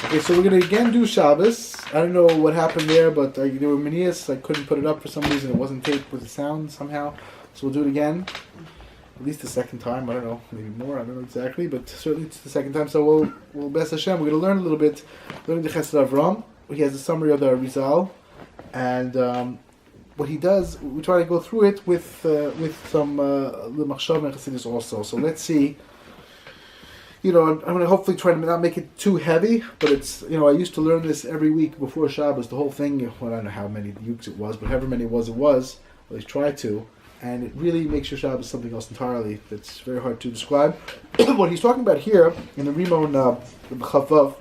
Okay, so we're going to again do Shabbos. I don't know what happened there, but there were manias. I couldn't put it up for some reason. It wasn't taped with the sound somehow. So we'll do it again. At least the second time. I don't know. Maybe more. I don't know exactly. But certainly it's the second time. So we'll B'ez Hashem. We're going to learn a little bit. Learning the Chesed Avram. He has a summary of the Arizal. And what he does, we try to go through it with some the machshav and chassidus also. So let's see. I'm going to hopefully try to not make it too heavy, but it's, I used to learn this every week before Shabbos, the whole thing. Well, I don't know how many weeks it was, but however many it was, at least try to, and it really makes your Shabbos something else entirely that's very hard to describe. What he's talking about here, in the Rimon, Chavav,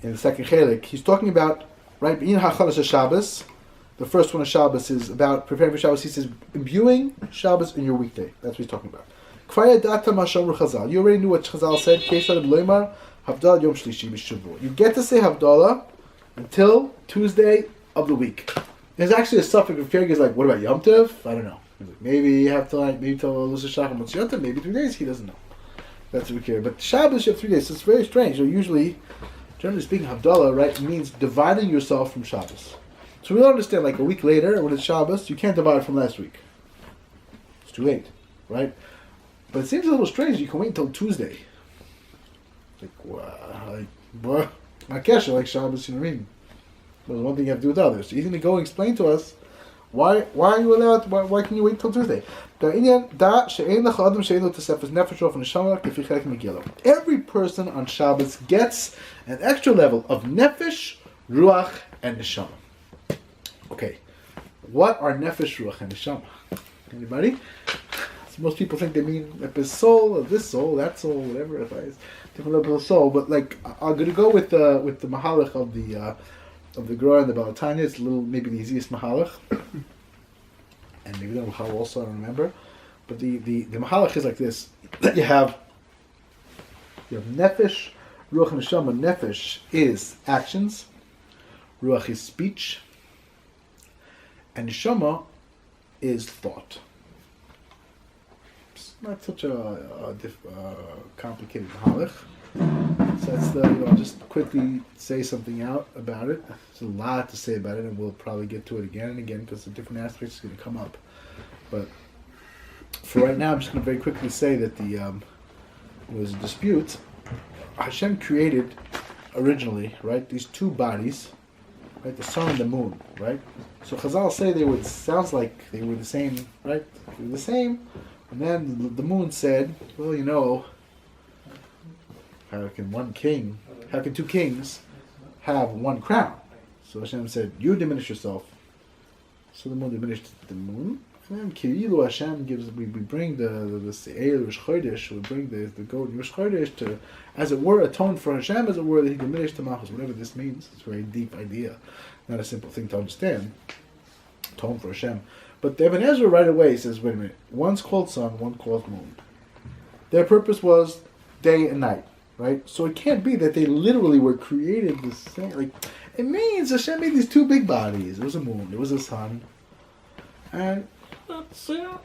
in the second chelik, he's talking about, right, in Hachalas Shabbos, the first one of Shabbos is about preparing for Shabbos. He says, imbuing Shabbos in your weekday. That's what he's talking about. You already knew what Chazal said. You get to say havdalah until Tuesday of the week. There's actually a suffix of Ferg is like, what about Yom Tov? I don't know. Maybe you have to maybe tell Lusa Shachar what's Yom Tov, maybe 3 days, he doesn't know. That's what we care. But Shabbos you have 3 days, so it's very strange. So usually, generally speaking, havdalah, right, means dividing yourself from Shabbos. So we don't understand, like a week later, when it's Shabbos, you can't divide from last week. It's too late, right? But it seems a little strange. You can wait until Tuesday. Not kesha like Shabbos, you know what I mean? But the one thing you have to do with others. So he's going to go and explain to us why are you allowed? Why can you wait until Tuesday? Every person on Shabbos gets an extra level of nefesh, ruach, and neshamah. Okay, what are nefesh, ruach, and neshamah? Anybody? Most people think they mean his soul, or this soul, that soul, whatever. If I different level of soul, but like I'm going to go with the Maharal of the Gra and the Balatanya. It's a little maybe the easiest Maharal, and maybe the Maharal also. I don't remember, but the Maharal is like this: you have nefesh, ruach, and neshama. Nefesh is actions, ruach is speech, and neshama is thought. Not such a complicated halach. So that's I'll just quickly say something out about it. There's a lot to say about it, and we'll probably get to it again and again because the different aspects is going to come up. But for right now, I'm just going to very quickly say that there was a dispute. Hashem created originally, right, these two bodies, right, the sun and the moon, right. So Chazal say sounds like they were the same, right? They were the same. And then the moon said, well, how can two kings have one crown? So Hashem said, you diminish yourself. So the moon diminished the moon. And then Kirilu Hashem we bring the Se'el Rosh Chodesh, we bring the goat Rosh Chodesh to, as it were, atone for Hashem, as it were, that he diminished the Malchus, whatever this means. It's a very deep idea, not a simple thing to understand. Atone for Hashem. But the Ibn Ezra right away says, wait a minute, one's called sun, one called moon. Their purpose was day and night, right? So it can't be that they literally were created the same. Like, it means Hashem made these two big bodies. There was a moon, there was a sun, and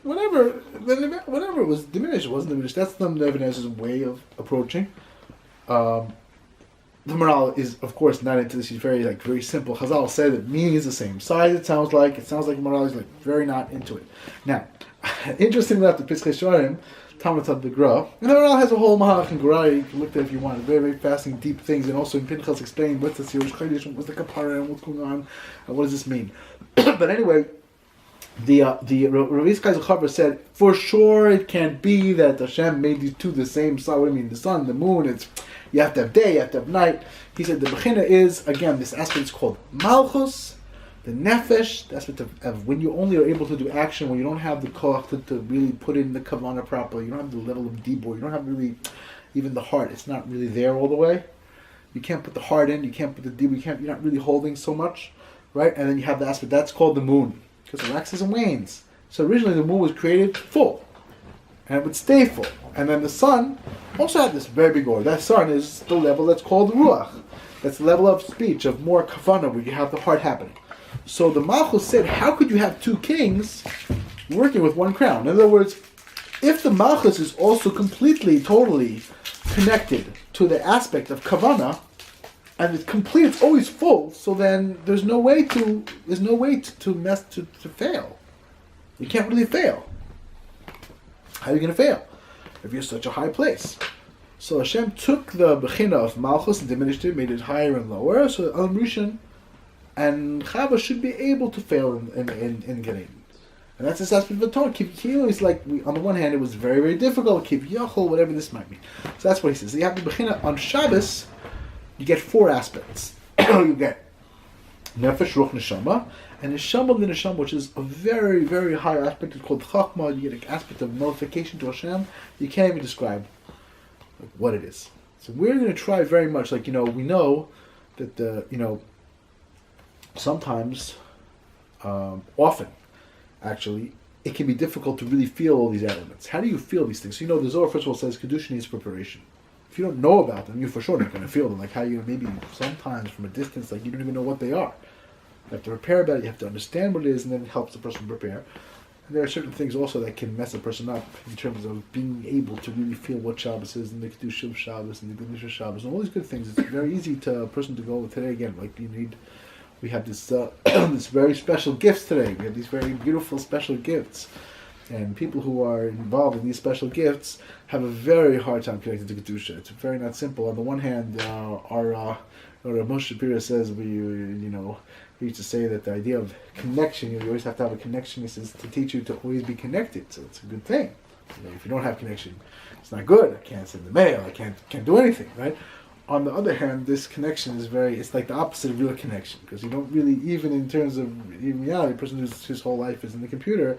whatever it was diminished, it wasn't diminished. That's the Ibn Ezra's way of approaching. The Maharal is, of course, not into this. He's very simple. Chazal said that meaning is the same. Size, it sounds like Maharal is very not into it. Now, interestingly enough, the Pischei Sha'arim, Talmud of the Gra, and the Maharal has a whole Mahalach and Gra. You can look at it if you want. Very, very fascinating, deep things, and also in Pinchas explaining what's the Sirish Chodesh, what's the Kapara, and what's going on, and what does this mean. But anyway, the Rav Yitzchak Chaver said, for sure it can't be that Hashem made these two the same size. What do you mean? The sun, the moon, you have to have day, you have to have night. He said the bechina is, again, this aspect is called malchus, the nefesh, the aspect of when you only are able to do action, when you don't have the koach to really put in the kavanah properly, you don't have the level of dibur, you don't have really, even the heart, it's not really there all the way. You can't put the heart in, you can't put the dibur, you're not really holding so much, right? And then you have the aspect, that's called the moon, because it waxes and wanes. So originally the moon was created full, and it would stay full. And then the sun also had this very big order. That sun is the level that's called ruach. That's the level of speech, of more kavanah, where you have the heart happening. So the Malchus said, how could you have two kings working with one crown? In other words, if the Malchus is also completely, totally connected to the aspect of kavanah, and it's complete. It's always full. So then there's no way to fail. You can't really fail. How are you going to fail if you're such a high place? So Hashem took the bechina of Malchus and diminished it, made it higher and lower. So Adam Rishon and Chava should be able to fail in Gan. And that's the aspect of the Torah. Is like, on the one hand, it was very, very difficult. Keep Yachol, whatever this might mean. So that's what he says. So you have the bechina on Shabbos. You get 4 aspects. You get nefesh, ruach, neshama, and neshama the neshama, which is a very, very high aspect. It's called chachma. You get an aspect of nullification to Hashem. You can't even describe what it is. So we're going to try very much, we know that sometimes, often, actually, it can be difficult to really feel all these elements. How do you feel these things? So the Zohar first of all says Kedusha needs preparation. If you don't know about them, you're for sure not going to feel them. Like how you maybe sometimes from a distance, you don't even know what they are. You have to prepare about it, you have to understand what it is, and then it helps the person prepare. And there are certain things also that can mess a person up in terms of being able to really feel what Shabbos is, and the Kedusha of Shabbos, and the goodness of Shabbos, and all these good things. It's very easy to a person to go today again. We have this this very special gifts today. We have these very beautiful special gifts. And people who are involved in these special gifts have a very hard time connecting to Kedusha. It's very not simple. On the one hand, our Moshe Shapiro says we used to say that the idea of connection, you always have to have a connection. He says to teach you to always be connected. So it's a good thing. If you don't have connection, it's not good. I can't send the mail. I can't do anything, right? On the other hand, this connection is it's like the opposite of real connection, because you don't really, even in terms of reality, a person who's his whole life is in the computer,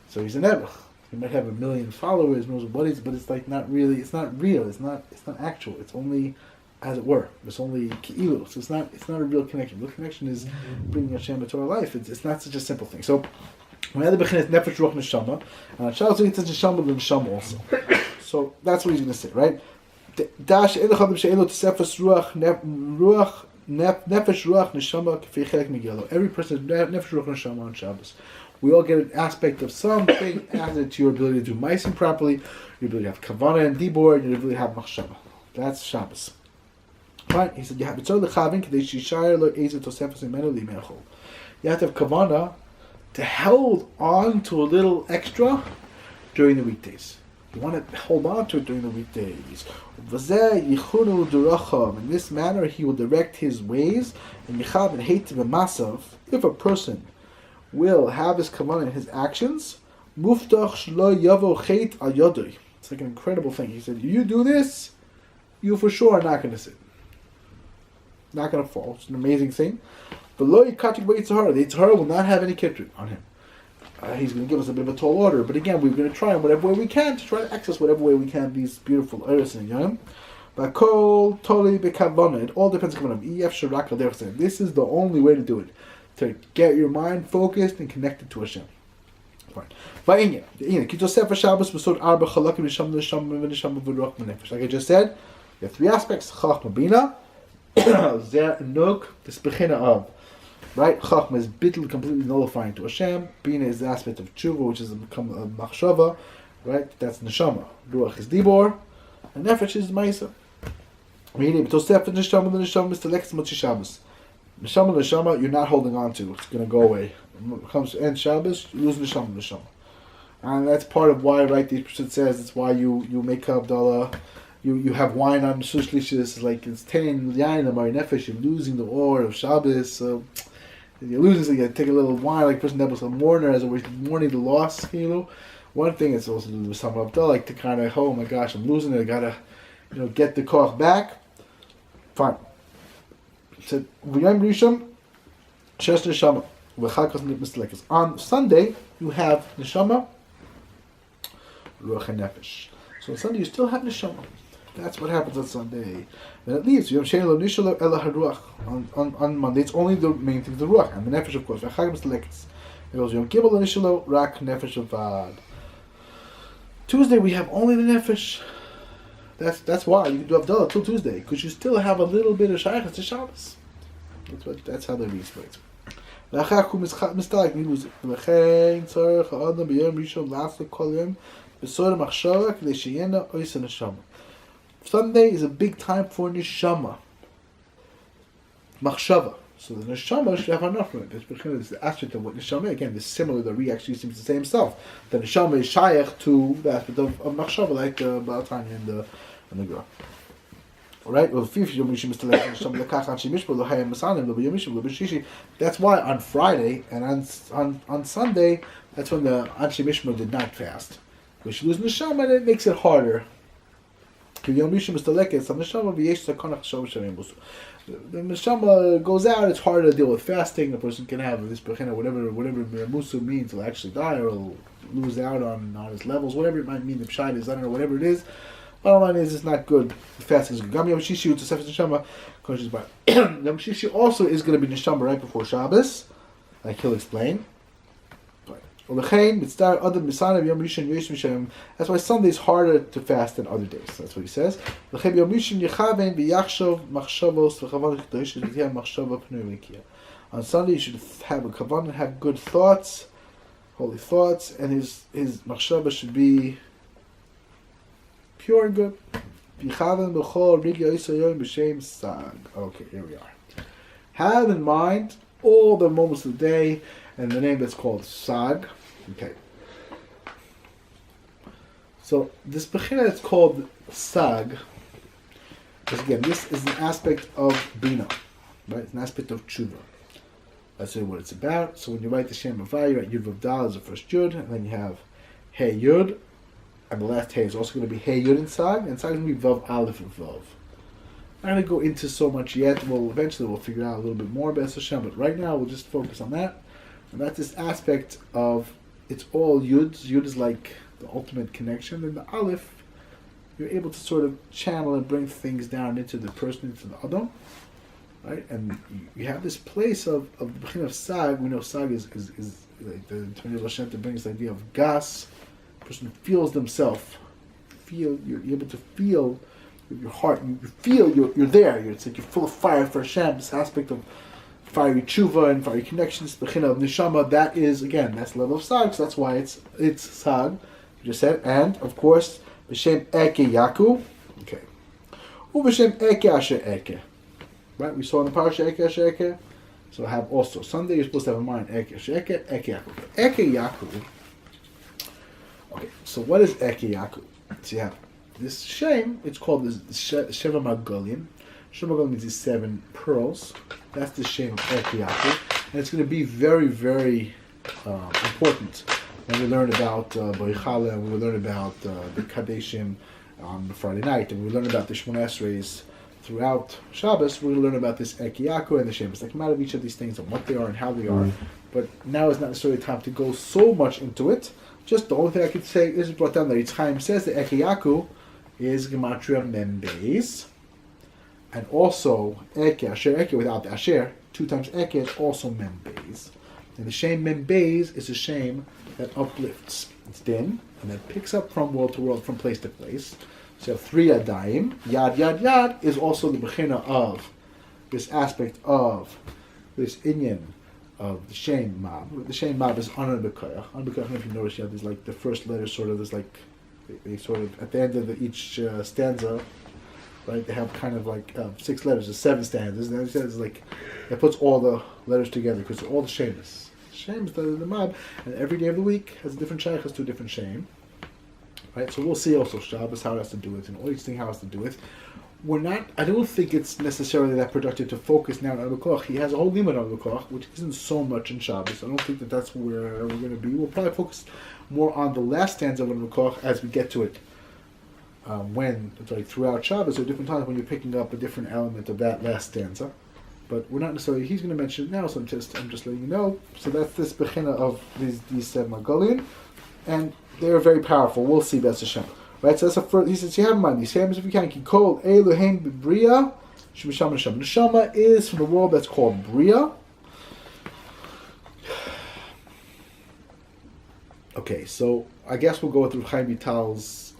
so he's an Evach. He might have 1 million followers, knows what is, but it's not really, it's not real, it's not actual, it's only, as it were, it's only ki'ilu, so it's not a real connection. Real connection is bringing Hashem into our life. It's not such a simple thing. So, when the bechin is nefesh, ruach, neshama, and Shabbos it's neshama and neshama also. So that's what he's going to say, right? Dash elachad she'elo tsefes ruach nefesh ruach neshama k'fei chelek migelo. Every person has nefesh ruach neshama on Shabbos. We all get an aspect of something added to your ability to do ma'asim properly, your ability to have kavanah and dibur, your ability to have machshava. That's Shabbos. Right? He said you have yetzer lechavin k'dei shishayir lo Ezra tosefes imenu limechol. You have to have kavanah to hold on to a little extra during the weekdays. You want to hold on to it during the weekdays. In this manner, he will direct his ways. And if a person will have his kavanah in his actions, it's like an incredible thing. He said, you do this, you for sure are not going to sin. Not going to fall. It's an amazing thing. But the yetzer will not have any kitrid on him. He's going to give us a bit of a tall order, but again, we're going to try in whatever way we can to try to access whatever way we can these beautiful areas in Yom. But kol totally bekavana. It all depends on Hashem. This is the only way to do it, to get your mind focused and connected to Hashem. Fine. Like I just said, you have 3 aspects: chachma, bina, zer, nuk, this bechina of. Right? Chachma is bittul, completely nullifying to Hashem. Bina is the aspect of tshuva, which is become a machshava. Right? That's neshama. Ruach is dibur. And nefesh is ma'isa. Meaning, b'tosef neshama, the neshama is telekes mochi Shabbos. Neshama, you're not holding on to. It's going to go away. When it comes to end Shabbos, you lose neshama. And that's part of why, right, the Pischei says, it's why you make havdalah. You have wine on Shushlish, like it's 10 yain amar nefesh, you're losing the oil of Shabbos. So you're losing, so you take a little wine, like a person that was a mourner, as always mourning the loss. One thing it's also to do with some havdalah, like to kind of, oh my gosh, I'm losing it. I gotta, get the koch back. Fine. So v'yom rishon shesh neshama v'chakos mislekas. On Sunday you have neshama, ruach and nefesh. So on Sunday you still have neshama. That's what happens on Sunday. Then it leaves. On Monday, it's only the main thing, the ruach and the nefesh, of course. It goes Yom Kippur l'nishalo rak nefesh avad. Tuesday we have only the nefesh. That's why you can do havdalah till Tuesday, because you still have a little bit of shaychus to Shabbos. That's how they explain it. Sunday is a big time for neshama. machshava. So the neshama should have enough from it. This the aspect of what neshama, again, this similar, the Ri actually seems to say himself. The neshama is shayach to the aspect of machshava, like Baal Tanya in the Gra. Alright? That's why on Friday and on Sunday, that's when the Anshe Mishma did not fast. Which lose neshama, and it makes it harder. The neshama goes out, it's harder to deal with fasting. The person can have this whatever musu means, will actually die or will lose out on his levels, whatever it might mean, the pshai is, I don't know, whatever it is. Bottom line is, it's not good. The fasting is good. Yom Shishi u'tosefes neshama. Yom Shishi also is going to be neshama right before Shabbos, like he'll explain. That's why Sunday is harder to fast than other days. That's what he says. On Sunday you should have a kavanah and have good thoughts, holy thoughts, and his machshava should be pure and good. Okay, here we are. Have in mind all the moments of the day and the name that's called Sag. Okay. So this bechina that's called Sag, because again, this is an aspect of Bina, right? It's an aspect of Tshuva. That's what it's about. So when you write the Shem Havai, you write Yud Havdalah as the first Yud, and then you have Hey Yud, and the last Hey is also going to be Hey Yud and Sag is going to be Vav Aleph and Vav. I'm not going to go into so much yet. Eventually we'll figure out a little bit more about Hashem, but right now we'll just focus on that. And that's this aspect of, it's all Yuds. Yud is like the ultimate connection. And the Aleph, you're able to sort of channel and bring things down into the person, into the Adam. Right? And you have this place of the beginning of Sag. We know Sag is like the Torah Hashem to bring this idea of Gas. The person feels themselves. You're able to feel with your heart. You feel you're there. It's like you're full of fire for Hashem. This aspect of fiery tshuva and fiery connections, bechina of neshama, that is, again, that's the level of Sag, so that's why it's Sag, you just said, and, of course, b'shem eke yaku, okay, u'b'shem eke asher eke, right, we saw in the parsha eke asher eke, so I have also, Sunday, you're supposed to have in mind eke asher eke, eke yaku, eke yaku, okay, so what is eke yaku? So you have this shem, it's called this Sheva Margalin. Sheva means these 7 pearls. That's the Shem Yaakov, and it's going to be very, very important when we learn about Boichala, and we learn about the Kadeshim on Friday night, and we learn about the Shmona Esreis throughout Shabbos. We're going to learn about this Yaakov and the Shems that come out of each of these things and what they are and how they are. But now is not necessarily time to go so much into it. Just the only thing I could say is brought down that Yitzchayim says that Yaakov is Gematria Membeis. And also, Eke, Asher Eke, without the Asher, 2 times Eke is also Membeis. And the shame Membeis is a shame that uplifts. It's din, and then picks up from world to world, from place to place. So you have 3 Yadayim. Yad, Yad, Yad is also the bechina of this aspect of this inyan of the shame mab. The shame mab is anah b'koyach. Anah b'koyach, I don't know if you notice yet, there's like the first letter sort of, there's like, they sort of, at the end of each stanza, right? They have kind of like 6 letters, there's 7 stanzas, and then it's like it puts all the letters together because all the shames. Shame is the mab, and every day of the week has a different shaykhs to a different shame. Right? So we'll see also Shabbos how it has to do with, and all these things how it has to do with. I don't think it's necessarily that productive to focus now on Abu Koch. He has a whole limit on Abu Koch, which isn't so much in Shabbos. I don't think that's where we're going to be. We'll probably focus more on the last stanza of Abu Koch as we get to it. When it's like throughout Shabbos or different times when you're picking up a different element of that last stanza, but we're not necessarily. He's going to mention it now, so I'm just letting you know. So that's this bechina of these Margalin, and they're very powerful. We'll see that's Hashem, right? So that's the first. He says you have in mind these shames if you can. Kol Eloheim b'Bria Shemisham Neshama. Neshama is from the world that's called Bria. Okay, so I guess we'll go through Chaim Vital's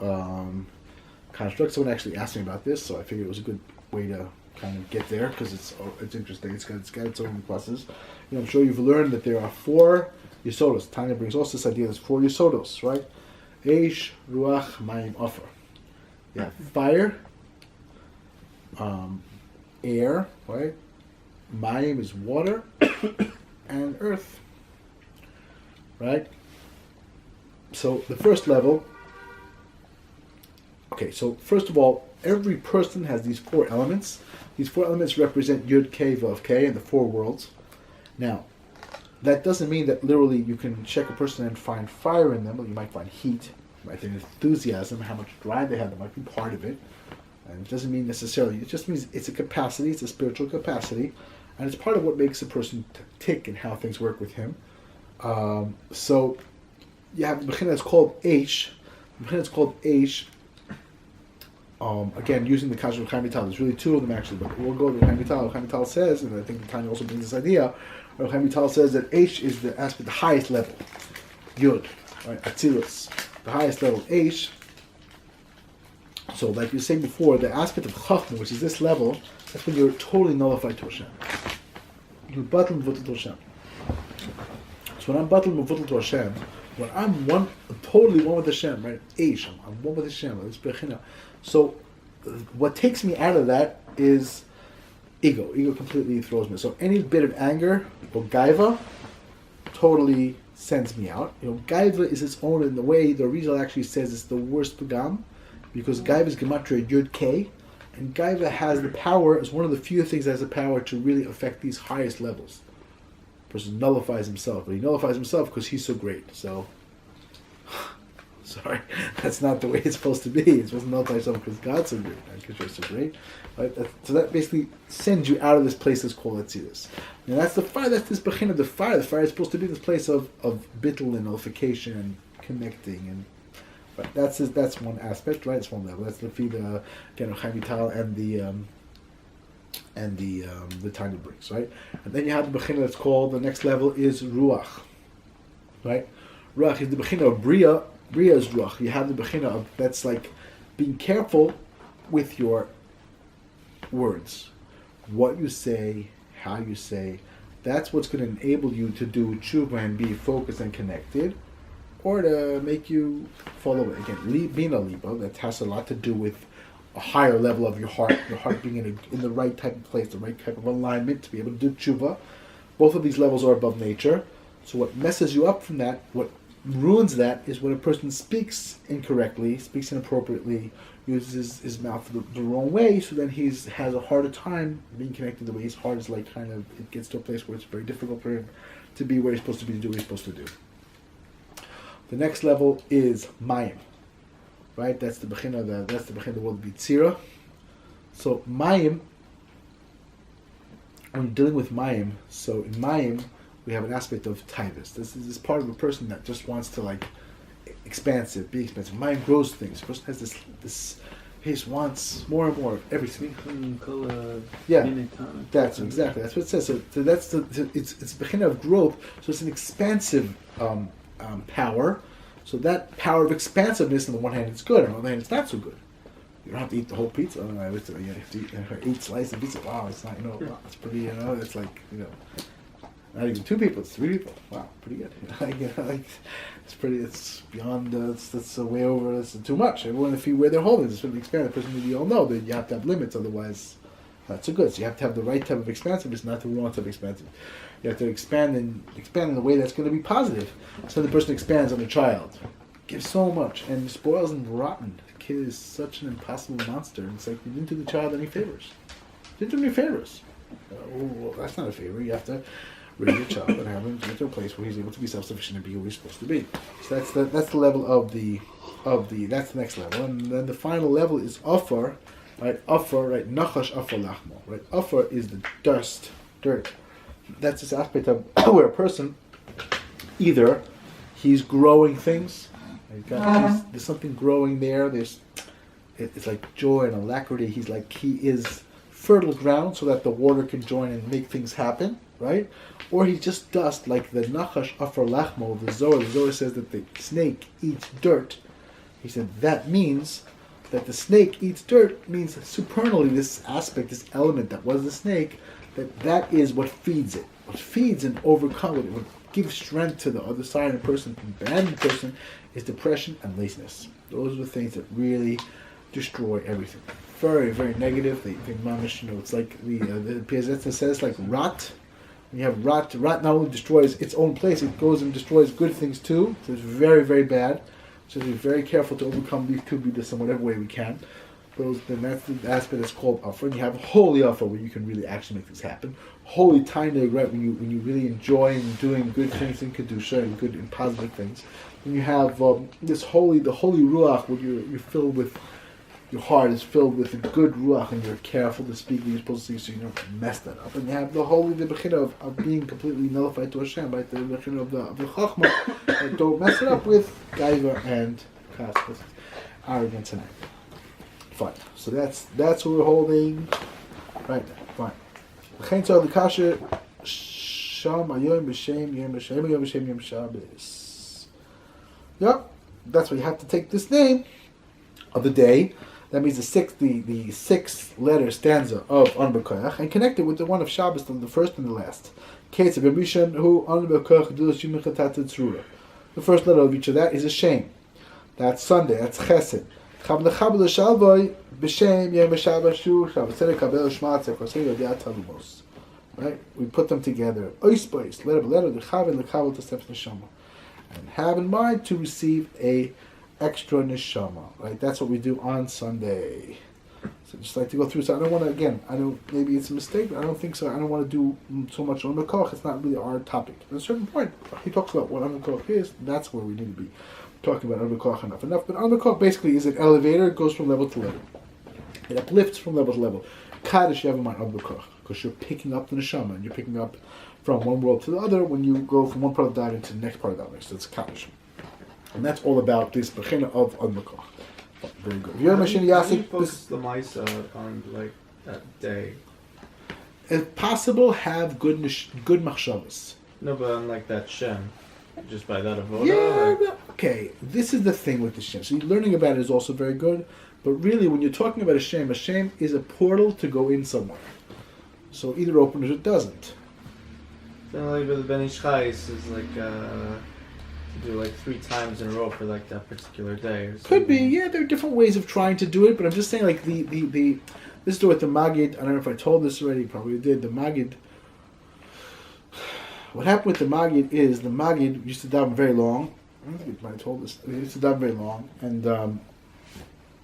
construct. Someone actually asked me about this, so I figured it was a good way to kind of get there because it's interesting. It's got its own pluses. I'm sure you've learned that there are 4 yesodos. Tanya brings also this idea. There's 4 yesodos, right? Eish, ruach, mayim, offer. You have fire, air, right, Mayim is water, and earth. Right? So the first level. Okay, so first of all, every person has these 4 elements. These 4 elements represent Yud, K, Vav, K, and the 4 worlds. Now, that doesn't mean that literally you can check a person and find fire in them. Well, you might find heat, you might find enthusiasm, how much drive they have. That might be part of it. And it doesn't mean necessarily. It just means it's a capacity. It's a spiritual capacity, and it's part of what makes a person tick and how things work with him. So you have the Bechina that's called H. The Bechina that's called H. Again, using the Kasher of Chaim Vital, there's really 2 of them actually, but we'll go to Chaim Vital. Chaim Vital says, and I think the Tanya also brings this idea, Chaim Vital says that H is the aspect, the highest level. Yud, right? Atzilus, the highest level, H. So, like you were saying before, the aspect of Chachma, which is this level, that's when you're totally nullified to Hashem. You're batal mevutal to Hashem. So when I'm batal mevutal to Hashem, when I'm totally one with Hashem, right? H, I'm one with Hashem, it's Bechina. So, what takes me out of that is ego. Ego completely throws me. So, any bit of anger or gaiva totally sends me out. Gaiva is its own in the way the Arizal actually says it's the worst pagam, because gaiva is gematria Yud K, and gaiva has the power, as one of the few things that has the power to really affect these highest levels. The person nullifies himself, but he nullifies himself because he's so great. So, sorry, that's not the way it's supposed to be. It's supposed to nullify yourself because God's so great, not because you're so great. Right? So that basically sends you out of this place that's called Etzirus. Now that's the fire, that's this Bechina of the fire. The fire is supposed to be this place of bittul and nullification and connecting. And right, that's one aspect, right? It's one level. That's the feed, again, Chaim Vital and the Tanya brings, right? And then you have the Bechina that's called, the next level is Ruach, right? Ruach is the Bechina of Bria. Bria is ruach. You have the bechina of, that's like being careful with your words, what you say, how you say. That's what's going to enable you to do tshuva and be focused and connected, or to make you fall away. Again, bina liba, that has a lot to do with a higher level of your heart being in the right type of place, the right type of alignment to be able to do tshuva. Both of these levels are above nature. So what messes you up from that, what ruins that, is when a person speaks incorrectly, speaks inappropriately, uses his mouth the wrong way, so then he has a harder time being connected. The way his heart is like kind of, it gets to a place where it's very difficult for him to be where he's supposed to be, to do what he's supposed to do. The next level is Mayim, right? That's the Bechina, that's the Bechina, the word Bitzira. So Mayim, when you're dealing with Mayim, so in Mayim, we have an aspect of tivus. This is part of a person that just wants to be expansive. Mayim grows things. The person has this he just wants more and more of everything. Yeah, that's exactly. That's what it says. So that's it's a beginning of growth. So it's an expansive power. So that power of expansiveness, on the one hand, it's good. On the other hand, it's not so good. You don't have to eat the whole pizza. You have to eat 8 slices of pizza. Wow, it's not. Wow, it's pretty. It's like not even 2 people, it's 3 people. Wow, pretty good. It's pretty. It's beyond. That's way over. It's too much. Everyone, if you where their home is, it's really expanded. Person, you all know that you have to have limits, otherwise, not so good. So you have to have the right type of expansiveness, not the wrong type of expansiveness. You have to expand in a way that's going to be positive. So the person expands on a child, gives so much, and spoils and rotten. The kid is such an impossible monster. And it's like you didn't do the child any favors. You didn't do any favors. Well, that's not a favor. You have to raise your child and have him get to a place where he's able to be self-sufficient and be who he's supposed to be. So that's the level of the that's the next level. And then the final level is Afar, right? Afar, right? Nachash Afar Lachmo, right? Afar is the dirt. That's this aspect of where a person, either he's growing things, there's something growing there, it's like joy and alacrity, he is fertile ground so that the water can join and make things happen, right? Or he's just dust, like the Nachash Afar Lachmo of the Zohar. The Zohar says that the snake eats dirt. He said that means that the snake eats dirt, means supernally this aspect, this element that was the snake, that is what feeds it. What feeds and overcomes it, what gives strength to the other side of the person, and the person, is depression and laziness. Those are the things that really destroy everything. Very, very negative. They mamish, it's like the Piazetza says, like rot. When you have rot not only destroys its own place, it goes and destroys good things too. So it's very, very bad. So be very careful to overcome these two bidas in whatever way we can. Then that's the aspect that's called offer. And you have holy offer where you can really actually make this happen. Holy tainig, right? When you really enjoy and doing good things in kedusha and good and positive things. Then you have the holy ruach where you're filled with. Your heart is filled with a good ruach, and you're careful to speak what you're supposed to say, so you don't mess that up. And you have the holy bechina of being completely nullified to Hashem, right? The bechina of the chachma, and don't mess it up with gaiva and kas, arrogance and anger. Fine. So that's what we're holding right now. Fine. L'chein tzar l'kasher sham ayom b'shem yom b'shem ayom b'shem yom Shabbos. Yep. That's why you have to take this name of the day. That means the sixth letter stanza of An B'Koach, and connect it with the one of Shabbos, the first and the last. The first letter of each of that is a shame. That's Sunday. That's Chesed. Right? We put them together. And have in mind to receive a extra neshama, right? That's what we do on Sunday. So just like to go through. So I don't want to, again, maybe it's a mistake, but I don't think so. I don't want to do so much on Mekoch. It's not really our topic. At a certain point, he talks about what Mekoch is. That's where we need to be talking about Mekoch enough. But Mekoch basically is an elevator. It goes from level to level. It uplifts from level to level. Kaddish, you have in mind Mekoch, because you're picking up the neshama, and you're picking up from one world to the other when you go from one part of the diamond to the next part of the diamond. So it's Kaddish. And that's all about this bechina of Ad Mekoch. Very good. How do you focus the Maisa on like that day? If possible, have good machshavos. No, but on like that Shem, just by that avoda. Yeah. Okay. This is the thing with the Shem. So learning about it is also very good. But really, when you're talking about a Shem is a portal to go in somewhere. So either opens or it doesn't. So like with the Ben Ish Chais is like. Do like 3 times in a row for like that particular day or something. Could be, yeah. There are different ways of trying to do it, but I'm just saying like the this is what the Magid. I don't know if I told this already. Probably did. The Magid. What happened with the Magid is the Magid used to daven very long. I don't think I told this. He used to daven very long, and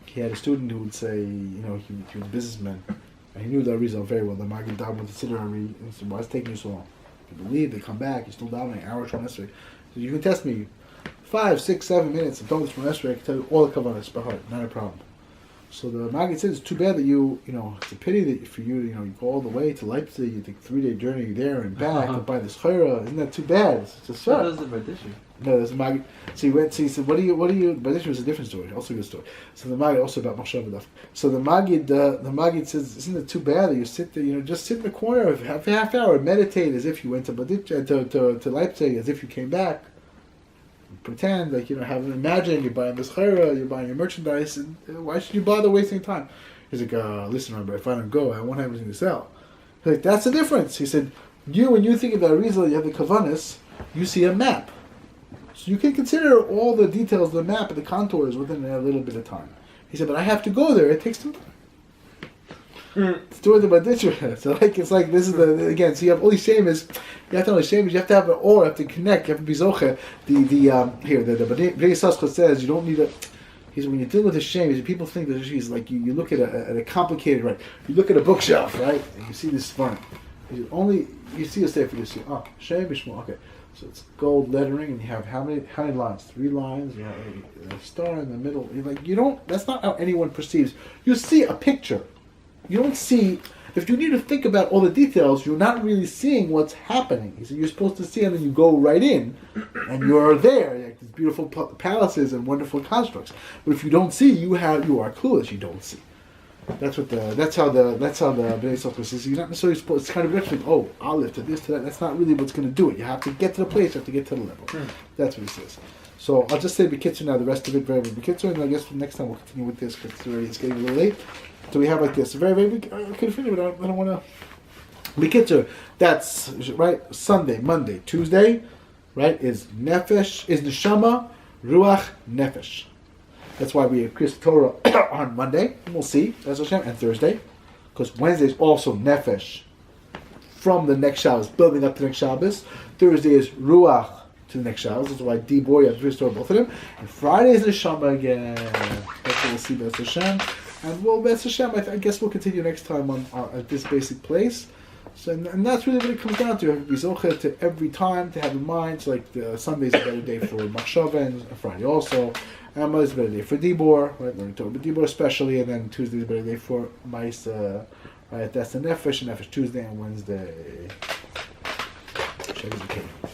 he had a student who would say, he was a businessman, and he knew the Arizal very well. The Magid daven with the Siddur Ari, and he said, "Why is it taking you so long? People leave, they come back. You're still davening an hour trying to." So you can test me 5, 6, 7 minutes of talking from Ezra. I can tell you all the kavanas by heart, not a problem. So the Maggid says it's too bad that it's a pity that for you, you go all the way to Leipzig, you take a 3-day journey there and back to buy this hara. Isn't that too bad? It's just so does the Berdisher. No, there's a Maggid. So he said, what do you, Berdisher was a different story, also a good story. So the Maggid also about Moshe. So the Maggid says, isn't it too bad that you sit there, just sit in the corner of half hour, meditate as if you went to Leipzig, as if you came back. Pretend like imagine you're buying this hara, you're buying your merchandise, and why should you bother wasting time? He's like, listen, Rabbi, if I don't go, I won't have anything to sell. He's like, that's the difference. He said, when you think of the Arizal, you have the kavanas, you see a map. So you can consider all the details of the map and the contours within a little bit of time. He said, but I have to go there, it takes some time. It's doing the baditcher. So it's like this is again. So you have only shame is you have to only shame is you have to have it all. You have to connect. You have to be zoche. The yesodos says you don't need a. He's when you're dealing with a shame. People think that she's like you look at a complicated right. You look at a bookshelf right. And you see this font. You see a sefer. You see shame bishmo. Okay, so it's gold lettering and you have how many lines? 3 lines. You have a star in the middle. You're like you don't. That's not how anyone perceives. You see a picture. You don't see, if you need to think about all the details, you're not really seeing what's happening. So you're supposed to see and then you go right in, and you're there, like these beautiful palaces and wonderful constructs. But if you don't see, you are clueless. You don't see. That's how the Bnei Yisrael says. You're not necessarily supposed. It's kind of interesting. Oh, I'll lift to this to that. That's not really what's going to do it. You have to get to the place. You have to get to the level. That's what he says. So I'll just say B'kitzur now. The rest of it very B'kitzur, and I guess next time we'll continue with this because it's getting a little late. So we have like this, very, very big, I could finish, but I don't want to. Yetzer, that's, right, Sunday, Monday, Tuesday, right, is nefesh, is neshama, ruach, nefesh. That's why we have Kriyas Torah on Monday, and we'll see, Ezra Hashem, and Thursday, because Wednesday is also nefesh from the next Shabbos, building up to the next Shabbos. Thursday is ruach to the next Shabbos. That's why Dibur, you have to restore both of them. And Friday is neshamah again. That's what we'll see, Ezra Hashem. And we'll, Ezra Hashem, I guess we'll continue next time on at this basic place. So, and that's really what it comes down to. Be zocher to every time to have in mind. So like the Sunday's a better day for machshava, and Friday also. And Monday's a better day for Dibur, right? Learning Torah, but Dibur especially, and then Tuesday's a better day for Ma'isa. Right, that's the nefesh Tuesday and Wednesday. Check it out.